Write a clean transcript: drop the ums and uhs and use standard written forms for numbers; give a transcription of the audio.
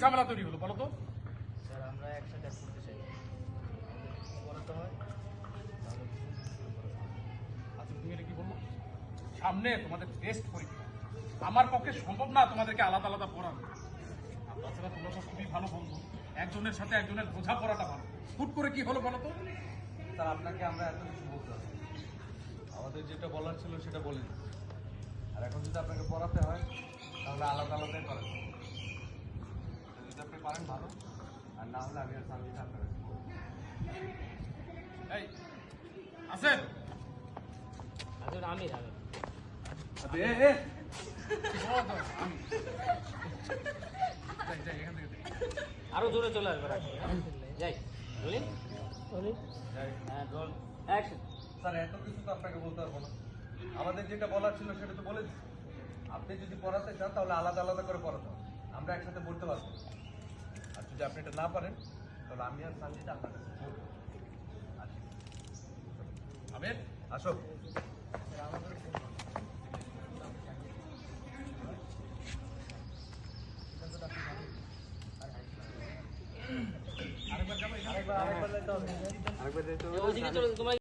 ঝামেলা তৈরি হলো বলো তো? স্যার আমরা একসাথে পড়তে চাই, পড়াতে হয় তাহলে। আচ্ছা তুমি এটা কি বললো? সামনে তোমাদের টেস্ট পরীক্ষা, আমার পক্ষে সম্ভব না তোমাদেরকে আলাদা আলাদা পড়ানো। আর তাছাড়া তোমরা তো খুবই ভালো বন্ধু, একজনের সাথে একজনের বোঝা পড়াটা ভালো। হুট করে কি হলো বলো তো? স্যার আপনাকে আমরা এত কিছু বলতে হবে, আমাদের যেটা বলার ছিল সেটা বলে দিই। আর এখন যদি আপনাকে পড়াতে হয় তাহলে আলাদা আলাদাই পড়াতে হবে। যদি আপনি পারেন ভালো, আর না হলে আমি আর সামনে আপনার কাছে বলবো। এই আছেন? আসলে আমি আমি যাই যাই এখান থেকে যাই। আরো জোরে চলে আসবে। যাই বলি বলি। যাই। হ্যাঁ রোল অ্যাকশন। স্যার এত কিছু তো আপনাকে বলতে পারবো না, আমাদের যেটা বলার ছিল সেটা তো বলে দিচ্ছি। আপনি যদি পড়াতে চান তাহলে আলাদা আলাদা করে পড়াতে হবে, আমরা একসাথে পড়তে পারবো না। আর যদি আপনি এটা না পারেন তাহলে আমি আর সানজিদা আপনার কাছে বলবো। আসি। আবেদ আসো। আরেকবার যাবো এখানে? আরেকবার যেতে হবে। ওইদিকে চলো তোমার